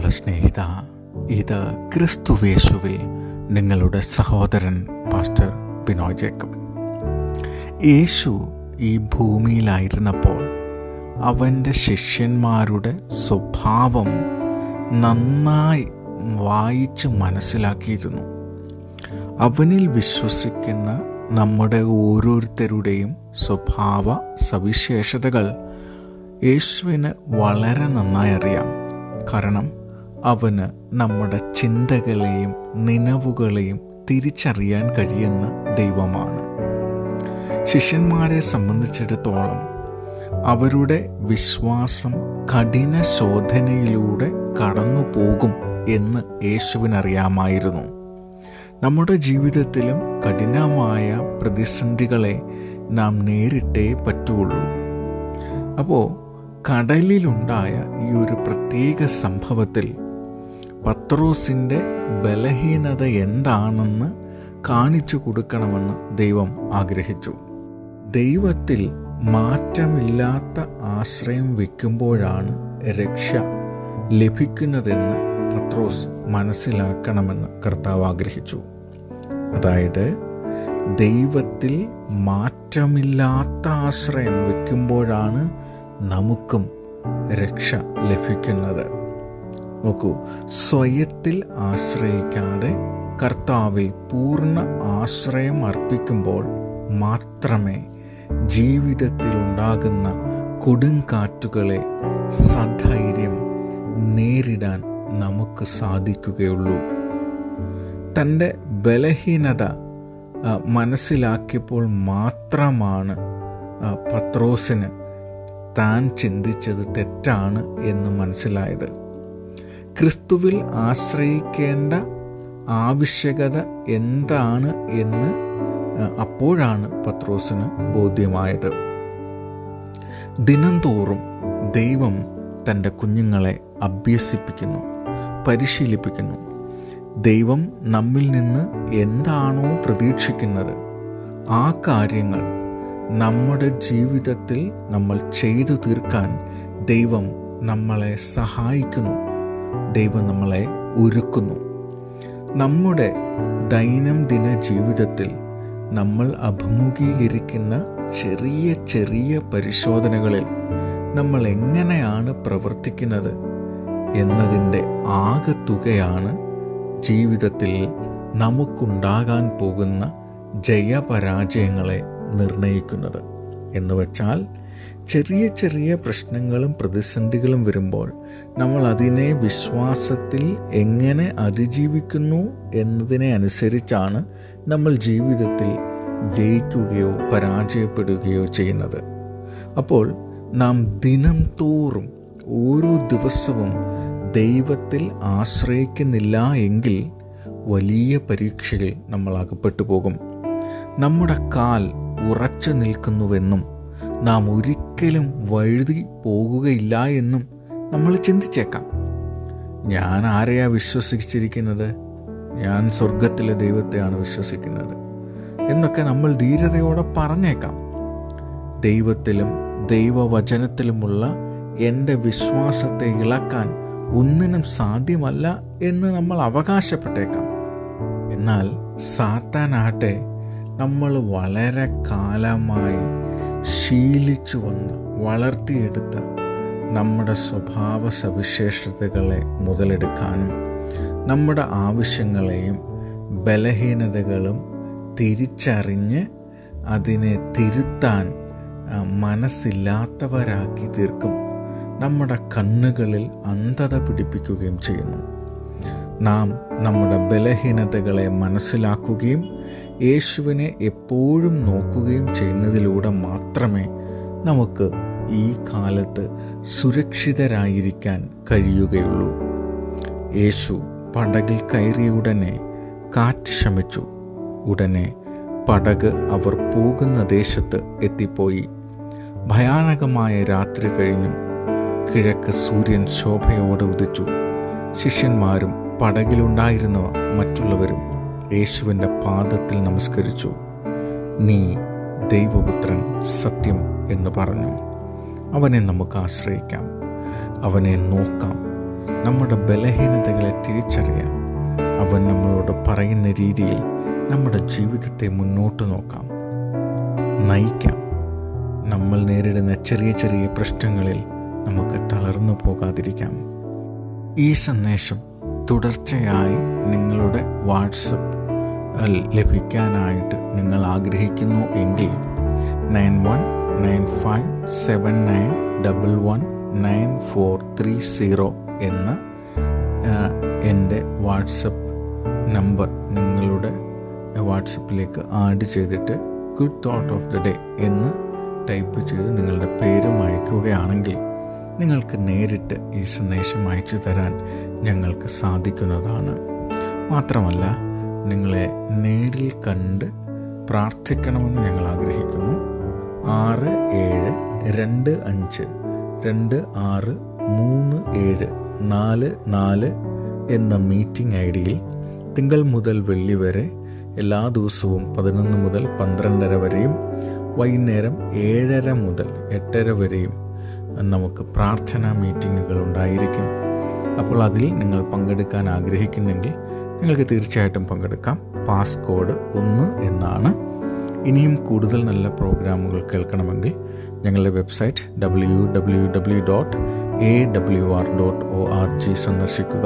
പ്രിയമുള്ള സ്നേഹിത, ഇത് ക്രിസ്തുവേശുവിൽ നിങ്ങളുടെ സഹോദരൻ പാസ്റ്റർ ബിനോയ് ജേക്കബ്. യേശു ഈ ഭൂമിയിലായിരുന്നപ്പോൾ അവൻ്റെ ശിഷ്യന്മാരുടെ സ്വഭാവം നന്നായി വായിച്ച് മനസ്സിലാക്കിയിരുന്നു. അവനിൽ വിശ്വസിക്കുന്ന നമ്മുടെ ഓരോരുത്തരുടെയും സ്വഭാവ സവിശേഷതകൾ യേശുവിന് വളരെ നന്നായി അറിയാം. കാരണം അവന് നമ്മുടെ ചിന്തകളെയും നിലവുകളെയും തിരിച്ചറിയാൻ കഴിയുന്ന ദൈവമാണ്. ശിഷ്യന്മാരെ സംബന്ധിച്ചിടത്തോളം അവരുടെ വിശ്വാസം കഠിന ശോധനയിലൂടെ കടന്നു പോകും എന്ന് യേശുവിനറിയാമായിരുന്നു. നമ്മുടെ ജീവിതത്തിലും കഠിനമായ പ്രതിസന്ധികളെ നാം നേരിട്ടേ പറ്റുള്ളൂ. അപ്പോൾ കടലിലുണ്ടായ ഈ ഒരു പ്രത്യേക സംഭവത്തിൽ പത്രോസിൻ്റെ ബലഹീനത എന്താണെന്ന് കാണിച്ചു കൊടുക്കണമെന്ന് ദൈവം ആഗ്രഹിച്ചു. ദൈവത്തിൽ മാറ്റമില്ലാത്ത ആശ്രയം വയ്ക്കുമ്പോഴാണ് രക്ഷ ലഭിക്കുന്നതെന്ന് പത്രോസ് മനസ്സിലാക്കണമെന്ന് കർത്താവ് ആഗ്രഹിച്ചു. അതായത് ദൈവത്തിൽ മാറ്റമില്ലാത്ത ആശ്രയം വയ്ക്കുമ്പോഴാണ് നമുക്കും രക്ഷ ലഭിക്കുന്നത്. നോക്കൂ, സ്വയത്തിൽ ആശ്രയിക്കാതെ കർത്താവിൽ പൂർണ്ണ ആശ്രയം അർപ്പിക്കുമ്പോൾ മാത്രമേ ജീവിതത്തിലുണ്ടാകുന്ന കൊടുങ്കാറ്റുകളെ സധൈര്യം നേരിടാൻ നമുക്ക് സാധിക്കുകയുള്ളൂ. തൻ്റെ ബലഹീനത മനസ്സിലാക്കിയപ്പോൾ മാത്രമാണ് പത്രോസിന് താൻ ചിന്തിച്ചത് തെറ്റാണ് എന്ന് മനസ്സിലായത്. ക്രിസ്തുവിൽ ആശ്രയിക്കേണ്ട ആവശ്യകത എന്താണ് എന്ന് അപ്പോഴാണ് പത്രോസിന് ബോധ്യമായത്. ദിനംതോറും ദൈവം തൻ്റെ കുഞ്ഞുങ്ങളെ അഭ്യസിപ്പിക്കുന്നു, പരിശീലിപ്പിക്കുന്നു. ദൈവം നമ്മിൽ നിന്ന് എന്താണോ പ്രതീക്ഷിക്കുന്നത് ആ കാര്യങ്ങൾ നമ്മുടെ ജീവിതത്തിൽ നമ്മൾ ചെയ്തു തീർക്കാൻ ദൈവം നമ്മളെ സഹായിക്കുന്നു. ദൈവം നമ്മളെ ഒരുക്കുന്നു. നമ്മുടെ ദൈനംദിന ജീവിതത്തിൽ നമ്മൾ അഭിമുഖീകരിക്കുന്ന ചെറിയ ചെറിയ പരിശോധനകളിൽ നമ്മൾ എങ്ങനെയാണ് പ്രവർത്തിക്കുന്നത് എന്നതിൻ്റെ ആകെത്തുകയാണ് ജീവിതത്തിൽ നമുക്കുണ്ടാകാൻ പോകുന്ന ജയപരാജയങ്ങളെ നിർണയിക്കുന്നത്. എന്നുവെച്ചാൽ ചെറിയ ചെറിയ പ്രശ്നങ്ങളും പ്രതിസന്ധികളും വരുമ്പോൾ നമ്മൾ അതിനെ വിശ്വാസത്തിൽ എങ്ങനെ അതിജീവിക്കുന്നു എന്നതിനെ അനുസരിച്ചാണ് നമ്മൾ ജീവിതത്തിൽ ജയിക്കുകയോ പരാജയപ്പെടുകയോ ചെയ്യുന്നത്. അപ്പോൾ നാം ദിനം തോറും ഓരോ ദിവസവും ദൈവത്തിൽ ആശ്രയിക്കുന്നില്ല എങ്കിൽ വലിയ പരീക്ഷയിൽ നമ്മൾ അകപ്പെട്ടു പോകും. നമ്മുടെ കാൽ ഉറച്ചു നിൽക്കുന്നുവെന്നും നാം ഒരിക്കലും വഴുതി പോകുകയില്ല എന്നും നമ്മൾ ചിന്തിച്ചേക്കാം. ഞാൻ ആരെയാ വിശ്വസിച്ചിരിക്കുന്നത്? ഞാൻ സ്വർഗത്തിലെ ദൈവത്തെയാണ് വിശ്വസിക്കുന്നത് എന്നൊക്കെ നമ്മൾ ധീരതയോടെ പറഞ്ഞേക്കാം. ദൈവത്തിലും ദൈവവചനത്തിലുമുള്ള എൻ്റെ വിശ്വാസത്തെ ഇളക്കാൻ ഒന്നിനും സാധ്യമല്ല എന്ന് നമ്മൾ അവകാശപ്പെട്ടേക്കാം. എന്നാൽ സാത്താനാട്ടെ നമ്മൾ വളരെ കാലമായി ശീലിച്ചു വന്ന് വളർത്തിയെടുത്ത നമ്മുടെ സ്വഭാവ സവിശേഷതകളെ മുതലെടുക്കാനും നമ്മുടെ ആവശ്യങ്ങളെയും ബലഹീനതകളും തിരിച്ചറിഞ്ഞ് അതിനെ തിരുത്താൻ മനസ്സില്ലാത്തവരാക്കി തീർക്കും. നമ്മുടെ കണ്ണുകളിൽ അന്ധത പിടിപ്പിക്കുകയും ചെയ്യുന്നു. നാം നമ്മുടെ ബലഹീനതകളെ മനസ്സിലാക്കുകയും യേശുവിനെ എപ്പോഴും നോക്കുകയും ചെയ്യുന്നതിലൂടെ മാത്രമേ നമുക്ക് ഈ കാലത്ത് സുരക്ഷിതരായിരിക്കാൻ കഴിയുകയുള്ളൂ. യേശു പടകിൽ കയറിയ ഉടനെ കാറ്റ് ശമിച്ചു. ഉടനെ പടക് അവർ പോകുന്ന ദേശത്ത് എത്തിപ്പോയി. ഭയാനകമായ രാത്രി കഴിഞ്ഞു. കിഴക്ക് സൂര്യൻ ശോഭയോടെ ഉദിച്ചു. ശിഷ്യന്മാരും പടകിലുണ്ടായിരുന്നവ മറ്റുള്ളവരും യേശുവിൻ്റെ പാദത്തിൽ നമസ്കരിച്ചു. നീ ദൈവപുത്രൻ സത്യം എന്ന് പറഞ്ഞു. അവനെ നമുക്ക് ആശ്രയിക്കാം, അവനെ നോക്കാം. നമ്മുടെ ബലഹീനതകളെ തിരിച്ചറിയാം. അവൻ നമ്മളോട് പറയുന്ന രീതിയിൽ നമ്മുടെ ജീവിതത്തെ മുന്നോട്ട് നോക്കാം, നയിക്കാം. നമ്മൾ നേരിടുന്ന ചെറിയ ചെറിയ പ്രശ്നങ്ങളിൽ നമുക്ക് തളർന്നു പോകാതിരിക്കാം. ഈ സന്ദേശം തുടർച്ചയായി നിങ്ങളുടെ വാട്സപ്പ് ലഭിക്കാനായിട്ട് നിങ്ങൾ ആഗ്രഹിക്കുന്നു എങ്കിൽ 919579119430 എന്ന എൻ്റെ വാട്സപ്പ് നമ്പർ നിങ്ങളുടെ വാട്സപ്പിലേക്ക് ആഡ് ചെയ്തിട്ട് good thought of the day എന്ന് ടൈപ്പ് ചെയ്ത് നിങ്ങളുടെ പേരും അയക്കുകയാണെങ്കിൽ നിങ്ങൾക്ക് നേരിട്ട് ഈ സന്ദേശം അയച്ചു തരാൻ ഞങ്ങൾക്ക് സാധിക്കുന്നതാണ്. മാത്രമല്ല, നിങ്ങളെ നേരിൽ കണ്ട് പ്രാർത്ഥിക്കണമെന്ന് ഞങ്ങൾ ആഗ്രഹിക്കുന്നു. 6725263744 എന്ന മീറ്റിംഗ് ഐഡിയിൽ തിങ്കൾ മുതൽ വെള്ളി വരെ എല്ലാ ദിവസവും 11 മുതൽ 12:30 വരെയും വൈകുന്നേരം 7:30 മുതൽ 8:30 വരെയും നമുക്ക് പ്രാർത്ഥനാ മീറ്റിങ്ങുകൾ ഉണ്ടായിരിക്കും. അപ്പോൾ അതിൽ നിങ്ങൾ പങ്കെടുക്കാൻ ആഗ്രഹിക്കുന്നെങ്കിൽ നിങ്ങൾക്ക് തീർച്ചയായിട്ടും പങ്കെടുക്കാം. പാസ്കോഡ് 1 എന്നാണ്. ഇനിയും കൂടുതൽ നല്ല പ്രോഗ്രാമുകൾ കേൾക്കണമെങ്കിൽ ഞങ്ങളുടെ വെബ്സൈറ്റ് www.awr.org സന്ദർശിക്കുക.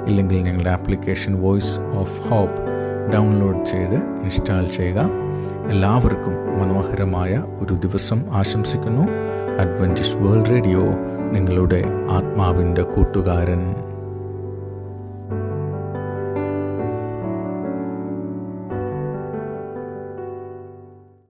ഇല്ലെങ്കിൽ ഞങ്ങളുടെ application Voice of Hope download ചെയ്ത് ഇൻസ്റ്റാൾ ചെയ്യുക. എല്ലാവർക്കും മനോഹരമായ ഒരു ദിവസം ആശംസിക്കുന്നു. അഡ്വെന്റിസ്റ്റ് വേൾഡ് റേഡിയോ, നിങ്ങളുടെ ആത്മാവിൻ്റെ കൂട്ടുകാരൻ.